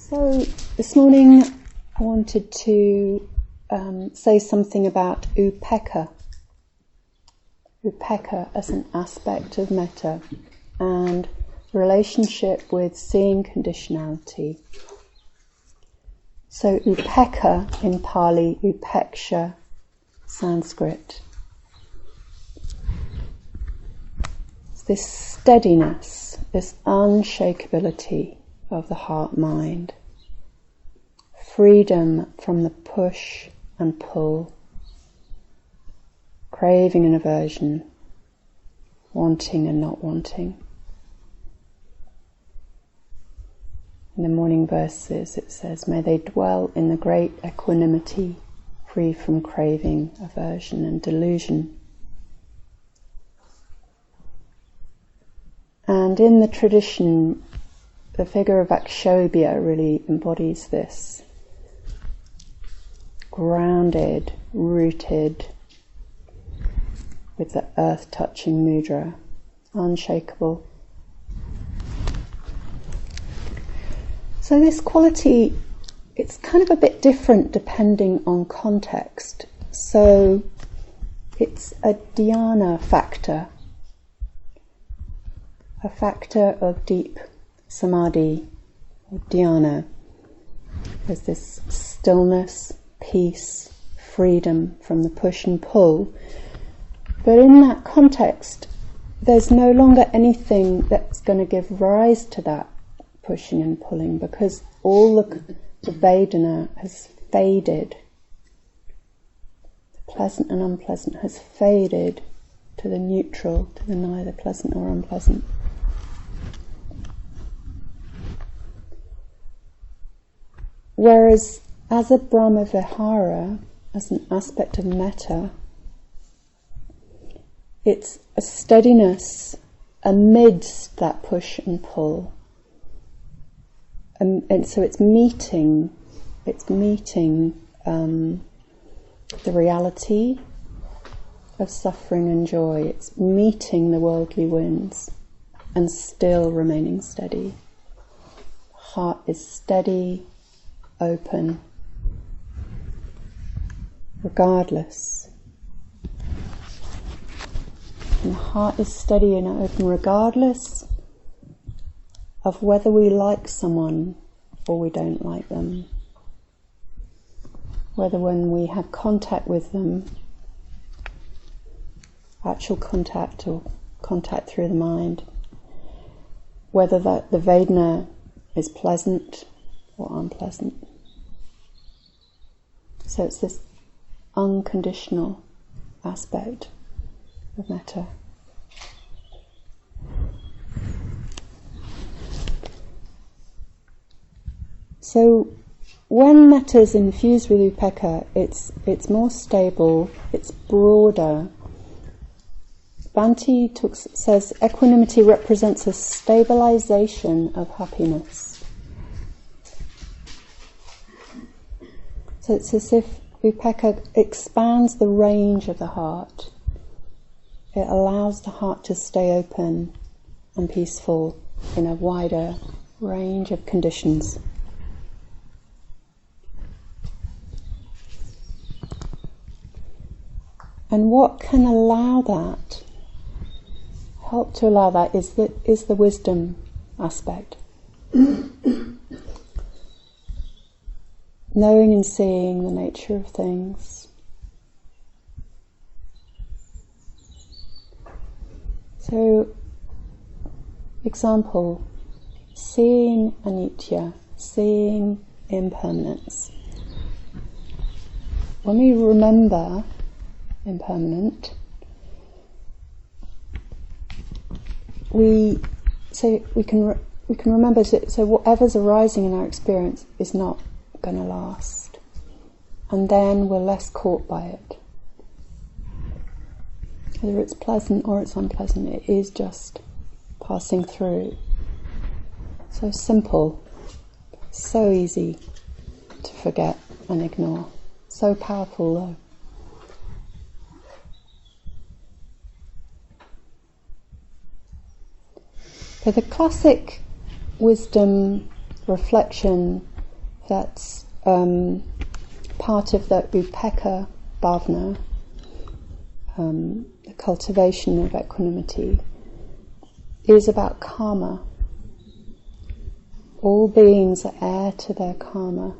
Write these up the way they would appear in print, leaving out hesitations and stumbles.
So this morning I wanted to say something about Upekkha. Upekkha as an aspect of Metta and relationship with seeing conditionality. So Upekkha in Pali, Upekkha, Sanskrit. It's this steadiness, this unshakability of the heart-mind. Freedom from the push and pull, craving and aversion, wanting and not wanting. In the morning verses it says, may they dwell in the great equanimity, free from craving, aversion and delusion. And in the tradition, the figure of Akshobhya really embodies this. Grounded, rooted, with the earth-touching mudra, unshakable. So this quality, it's kind of a bit different depending on context. So it's a dhyana factor, a factor of deep samadhi, or dhyana. There's this stillness, peace, freedom from the push and pull. But in that context, there's no longer anything that's going to give rise to that pushing and pulling, because all the Vedana has faded. The pleasant and unpleasant has faded to the neutral, to the neither pleasant or unpleasant. Whereas as a Brahma Vihara, as an aspect of Metta, it's a steadiness amidst that push and pull. And so it's meeting the reality of suffering and joy. It's meeting the worldly winds and still remaining steady. Heart is steady, open, regardless. And the heart is steady and open regardless of whether we like someone or we don't like them. Whether when we have contact with them, actual contact or contact through the mind, whether that the Vedana is pleasant or unpleasant. So it's this unconditional aspect of Metta. So when Metta is infused with Upekkha, it's more stable, it's broader. Bhante says equanimity represents a stabilization of happiness. So it's as if Upekkha expands the range of the heart. It allows the heart to stay open and peaceful in a wider range of conditions. And what can allow that, help to allow that, is the wisdom aspect. Knowing and seeing the nature of things. So, example, seeing anicca, seeing impermanence. When we remember impermanent, we can remember. So whatever's arising in our experience is not going to last, and then we're less caught by it. Whether it's pleasant or it's unpleasant, it is just passing through. So simple, so easy to forget and ignore. So powerful though. So the classic wisdom reflection that's part of the Upekkha bhavana, the cultivation of equanimity, is about karma. All beings are heir to their karma.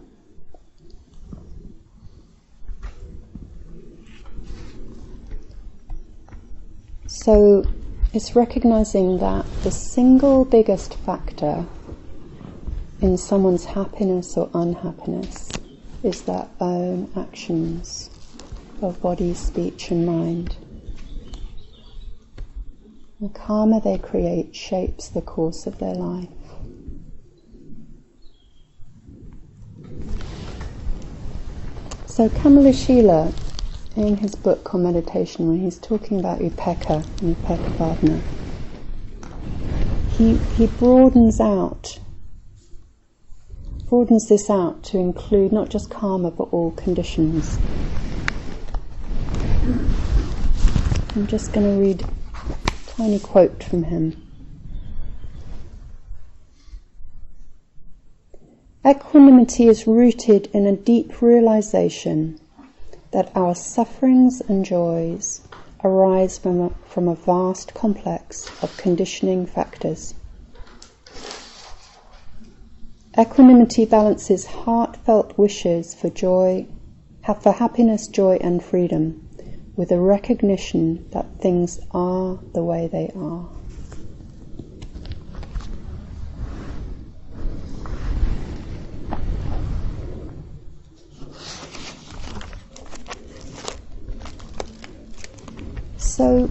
So it's recognizing that the single biggest factor in someone's happiness or unhappiness is their own actions of body, speech and mind. The karma they create shapes the course of their life. So Kamalashila, in his book on meditation, when he's talking about Upekkha and Upekkha bhavana, he broadens this out to include not just karma but all conditions. I'm just going to read a tiny quote from him. Equanimity is rooted in a deep realization that our sufferings and joys arise from a vast complex of conditioning factors. Equanimity balances heartfelt wishes for joy, for happiness, joy and freedom, with a recognition that things are the way they are. So,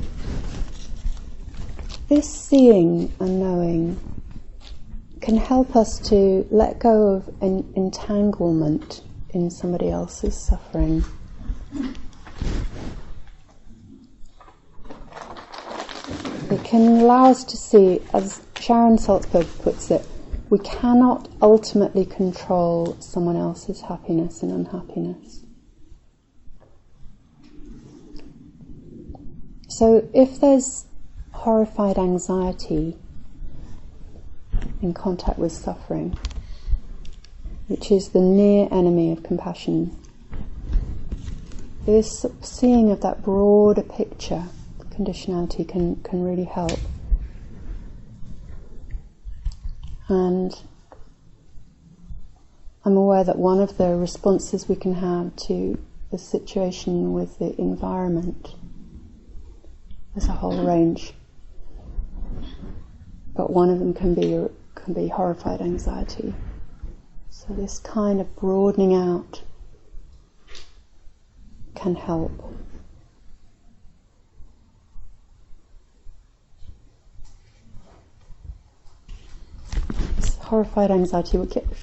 this seeing and knowing can help us to let go of an entanglement in somebody else's suffering. It can allow us to see, as Sharon Salzberg puts it, we cannot ultimately control someone else's happiness and unhappiness. So if there's horrified anxiety in contact with suffering, which is the near enemy of compassion, this seeing of that broader picture, conditionality, can really help. And I'm aware that one of the responses we can have to the situation with the environment, there's a whole range, but one of them can be horrified anxiety. So this kind of broadening out can help. This horrified anxiety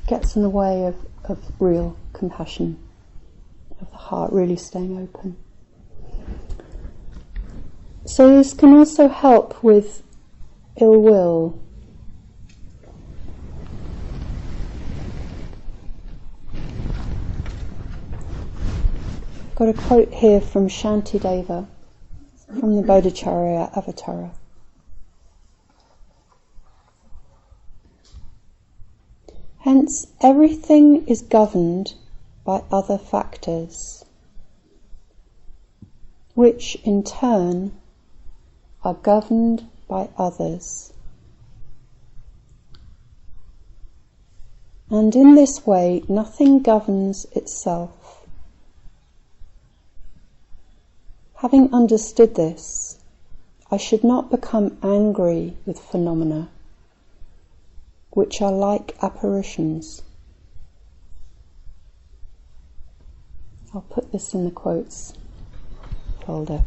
gets in the way of real compassion, of the heart really staying open. So this can also help with ill will. I've got a quote here from Shantideva, from the Bodhicharya Avatara. Hence, everything is governed by other factors, which in turn are governed by others. And in this way, nothing governs itself. Having understood this, I should not become angry with phenomena, which are like apparitions. I'll put this in the quotes folder.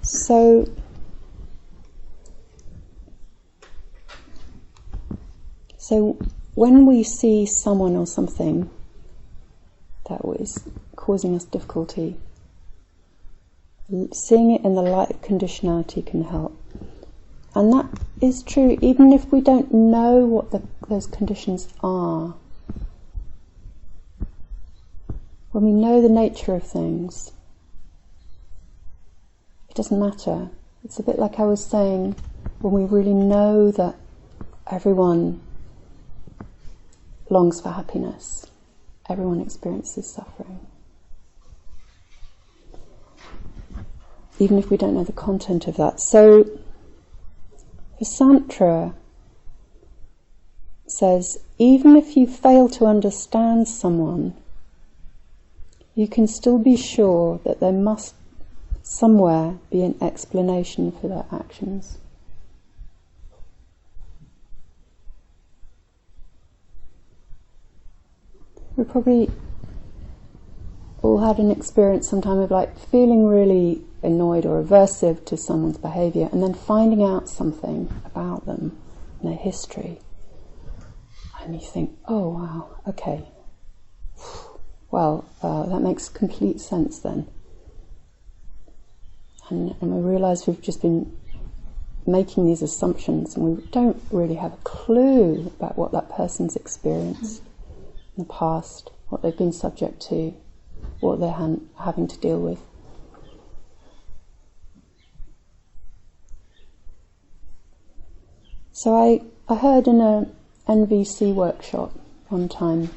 So, when we see someone or something that is causing us difficulty, seeing it in the light of conditionality can help. And that is true even if we don't know what those conditions are. When we know the nature of things, it doesn't matter. It's a bit like I was saying, when we really know that everyone longs for happiness. Everyone experiences suffering. Even if we don't know the content of that. So, the Santra says, even if you fail to understand someone, you can still be sure that there must somewhere be an explanation for their actions. We probably all had an experience sometime of like feeling really annoyed or aversive to someone's behaviour and then finding out something about them and their history. And you think, oh wow, okay. Well, that makes complete sense then. And we realise we've just been making these assumptions and we don't really have a clue about what that person's experienced in the past, what they've been subject to, what they're having to deal with. So I heard in a NVC workshop one time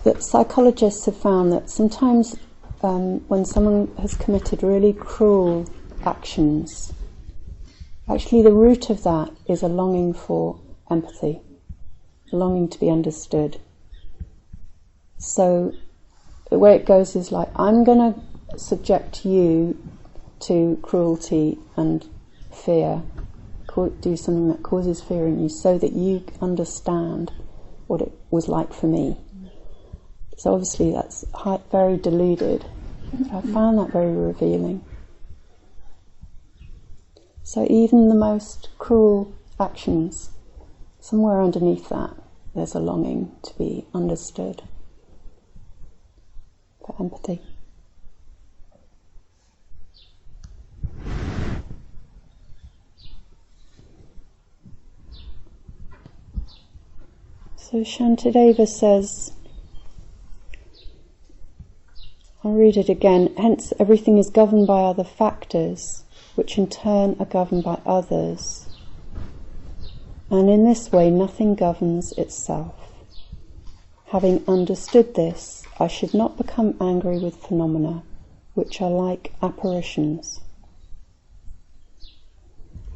that psychologists have found that sometimes when someone has committed really cruel actions, actually the root of that is a longing for empathy, a longing to be understood. So the way it goes is like, I'm going to subject you to cruelty and fear, do something that causes fear in you so that you understand what it was like for me. So obviously that's very deluded. I found that very revealing. So even the most cruel actions, somewhere underneath that, there's a longing to be understood, for empathy. So Shantideva says, I'll read it again, hence everything is governed by other factors, which in turn are governed by others. And in this way nothing governs itself. Having understood this, I should not become angry with phenomena, which are like apparitions.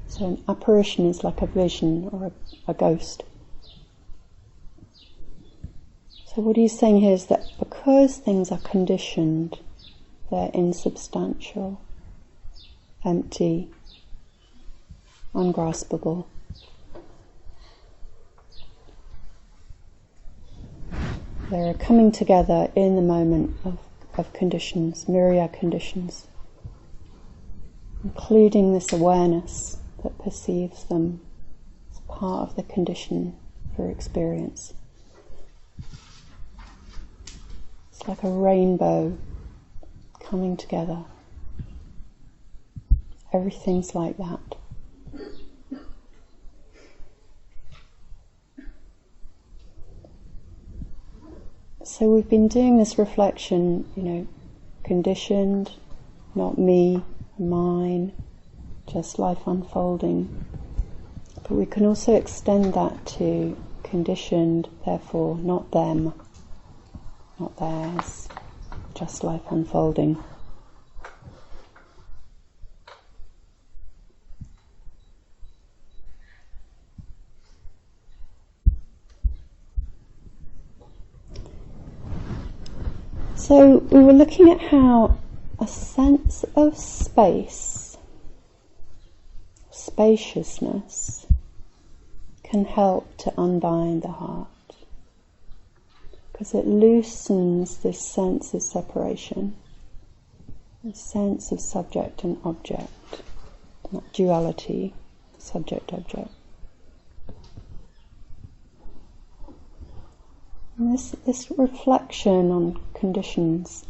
So an apparition is like a vision or a ghost. So what he's saying here is that because things are conditioned, they're insubstantial, empty, ungraspable. They're coming together in the moment of conditions, myriad conditions, including this awareness that perceives them as part of the condition for experience. It's like a rainbow coming together. Everything's like that. So we've been doing this reflection, conditioned, not me, mine, just life unfolding. But we can also extend that to conditioned, therefore not them, not theirs, just life unfolding. So we were looking at how a sense of space, spaciousness, can help to unbind the heart, because it loosens this sense of separation, this sense of subject and object, that duality, subject-object. And this reflection on conditions,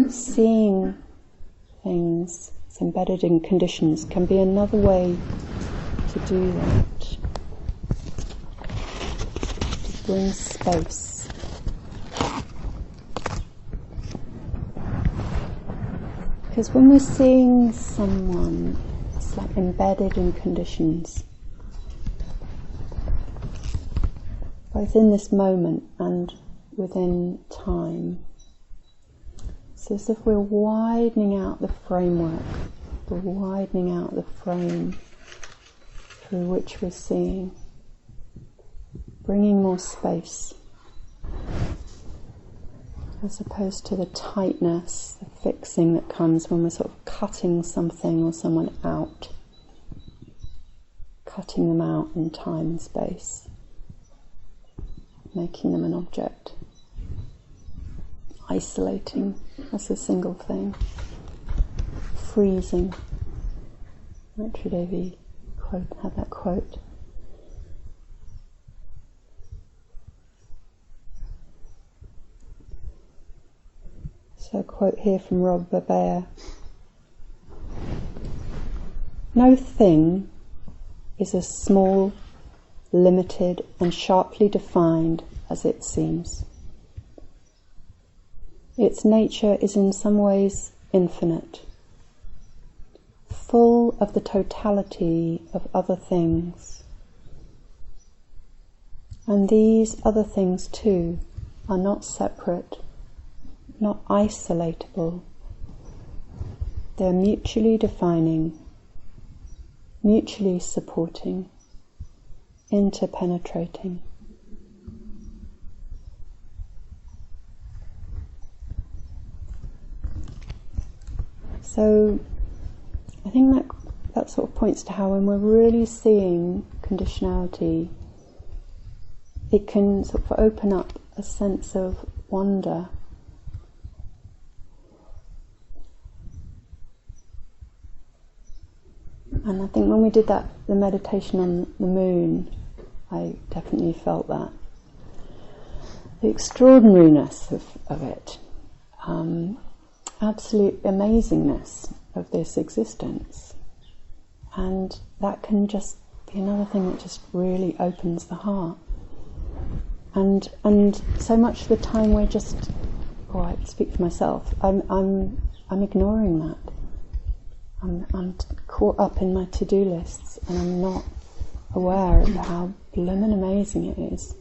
seeing things as embedded in conditions, can be another way to do that, to bring space. Because when we're seeing someone, it's like embedded in conditions. both in this moment and within time. So as if we're widening out the framework, we're widening out the frame through which we're seeing, bringing more space, as opposed to the tightness, the fixing that comes when we're sort of cutting something or someone out, cutting them out in time and space, making them an object, isolating as a single thing, freezing. Metta Devi had that quote. So a quote here from Rob Babea. No thing is as small, limited and sharply defined as it seems. Its nature is in some ways infinite, full of the totality of other things. And these other things too are not separate, not isolatable. They're mutually defining, mutually supporting, interpenetrating. So I think that sort of points to how when we're really seeing conditionality, it can sort of open up a sense of wonder. And I think when we did the meditation on the moon, I definitely felt that. The extraordinariness of it, absolute amazingness of this existence. And that can just be another thing that just really opens the heart. And so much of the time we're just, I speak for myself, I'm ignoring that. I'm caught up in my to-do lists and I'm not aware of how blooming amazing it is.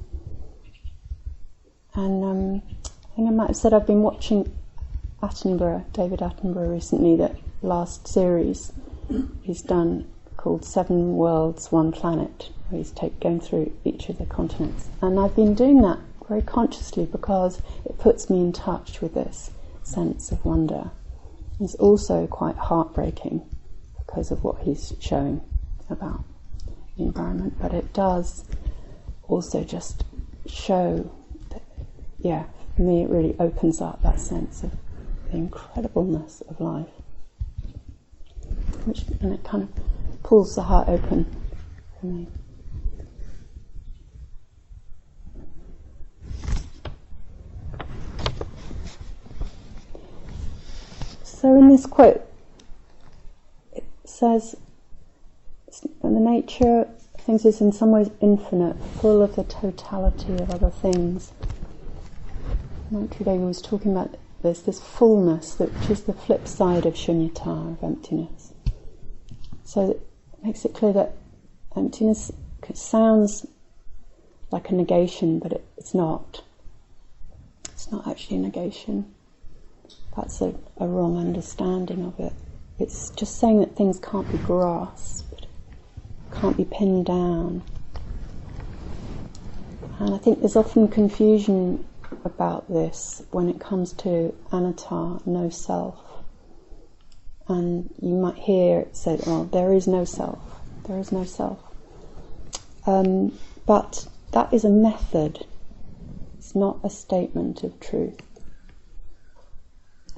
And I think I might have said I've been watching David Attenborough recently, that last series he's done called 7 Worlds, 1 Planet, where he's going through each of the continents. And I've been doing that very consciously because it puts me in touch with this sense of wonder. It's also quite heartbreaking because of what he's showing about the environment, but it does also just show that, for me it really opens up that sense of the incredibleness of life, and it kind of pulls the heart open for me. So in this quote, it says, the nature of things is in some ways infinite, full of the totality of other things. Metta Devi was talking about this fullness, which is the flip side of shunyata, of emptiness. So it makes it clear that emptiness sounds like a negation, but it's not. It's not actually a negation. That's a wrong understanding of it. It's just saying that things can't be grasped, can't be pinned down. And I think there's often confusion about this when it comes to anatta, no self. And you might hear it said, there is no self, there is no self. But that is a method, it's not a statement of truth.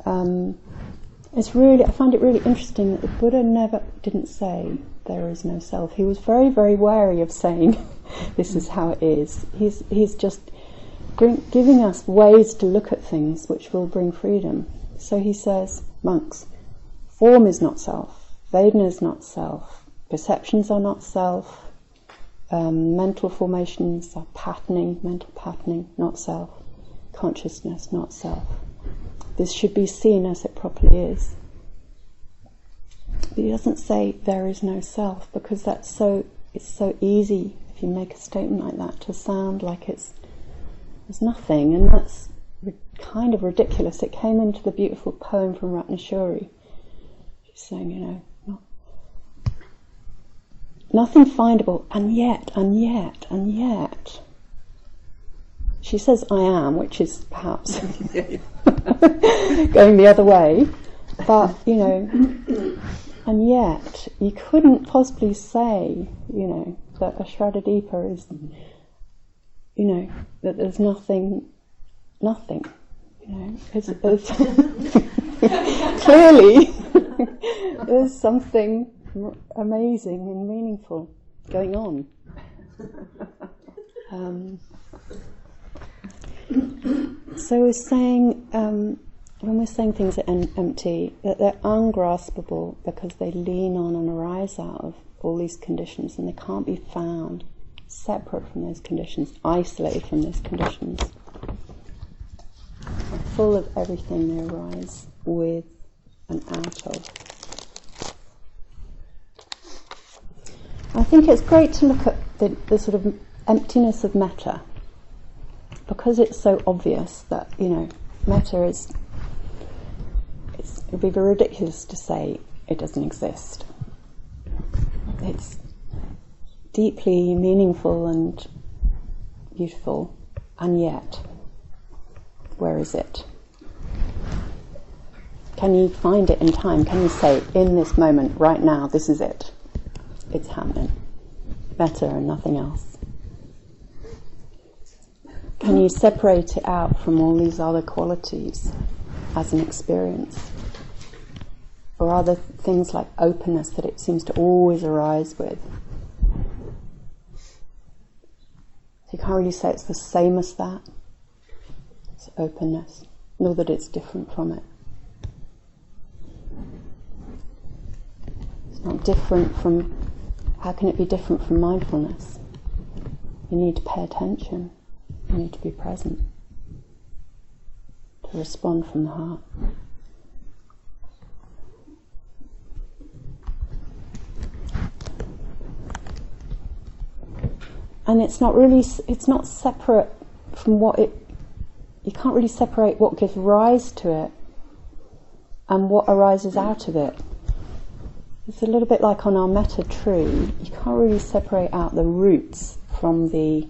I find it really interesting that the Buddha didn't say there is no self. He was very, very wary of saying this is how it is. He's just giving us ways to look at things which will bring freedom. So he says, monks, form is not self, Vedana is not self, perceptions are not self, mental formations are mental patterning, not self, consciousness, not self. This should be seen as it properly is. But he doesn't say there is no self, because it's so easy. if you make a statement like that, to sound like there's nothing, and that's kind of ridiculous. It came into the beautiful poem from Ratnashuri. She's saying, nothing findable, and yet, and yet, and yet. She says I am, which is perhaps going the other way, but, and yet you couldn't possibly say, that Ashwadadeepa is, that there's nothing, it's clearly there's something amazing and meaningful going on. So we're saying, when we're saying things are empty, that they're ungraspable because they lean on and arise out of all these conditions, and they can't be found separate from those conditions, isolated from those conditions. They're full of everything they arise with and out of. I think it's great to look at the sort of emptiness of metta, because it's so obvious that, metta it would be very ridiculous to say it doesn't exist. It's deeply meaningful and beautiful, and yet, where is it? Can you find it in time? Can you say, in this moment, right now, this is it? It's happening. Metta and nothing else. Can you separate it out from all these other qualities as an experience? Or are there things like openness that it seems to always arise with? So you can't really say it's the same as that. It's openness, nor that it's different from it. It's not different from... How can it be different from mindfulness? You need to pay attention. You need to be present. To respond from the heart. And it's not separate from you can't really separate what gives rise to it and what arises out of it. It's a little bit like on our metta tree. You can't really separate out the roots from the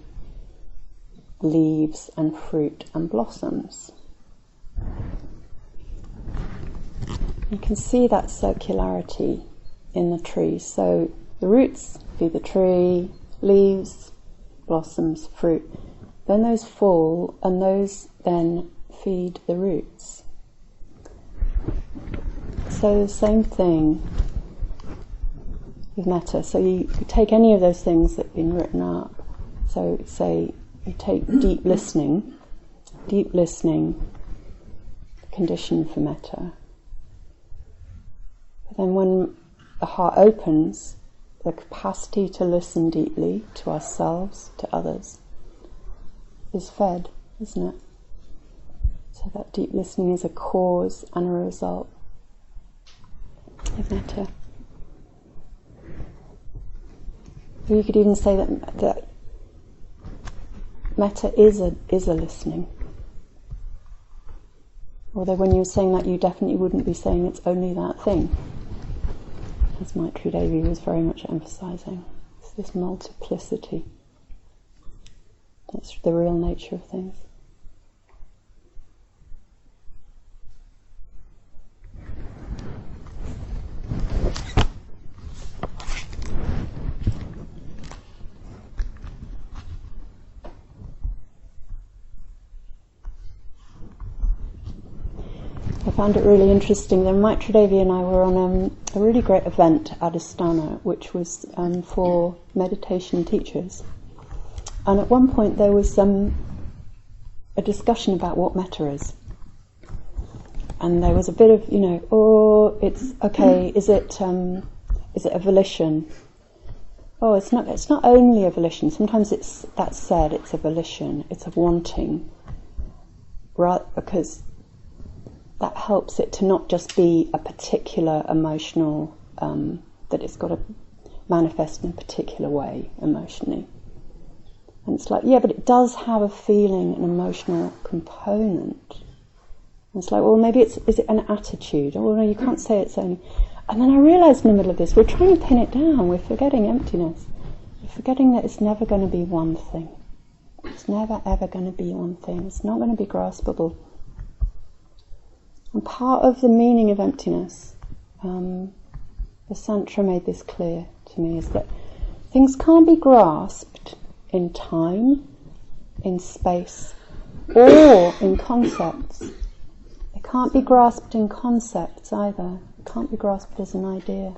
leaves and fruit and blossoms. You can see that circularity in the tree. So the roots feed the tree, leaves, blossoms, fruit. Then those fall, and those then feed the roots. So the same thing with metta. So you take any of those things that have been written up. So say you take deep listening, condition for metta. But then when the heart opens, the capacity to listen deeply to ourselves, to others, is fed, isn't it? So that deep listening is a cause and a result of metta. You could even say that metta is a listening. Although when you're saying that, you definitely wouldn't be saying it's only that thing, as Maitri Devi was very much emphasizing. It's this multiplicity. That's the real nature of things. I found it really interesting. Then Maitri Devi and I were on a really great event at Astana, which was for meditation teachers. And at one point there was a discussion about what metta is. And there was a bit of, it's okay, is it a volition? Oh, it's not only a volition. Sometimes that's said, it's a volition, it's a wanting. Right, because that helps it to not just be a particular emotional, that it's got to manifest in a particular way emotionally. And it's like, yeah, but it does have a feeling, an emotional component. And it's like, well, maybe is it an attitude? Oh, no, you can't say it's only... And then I realised in the middle of this, we're trying to pin it down, we're forgetting emptiness. We're forgetting that it's never going to be one thing. It's never, ever going to be one thing. It's not going to be graspable. And part of the meaning of emptiness, the Santra made this clear to me, is that things can't be grasped in time, in space, or in concepts. They can't be grasped in concepts either. It can't be grasped as an idea.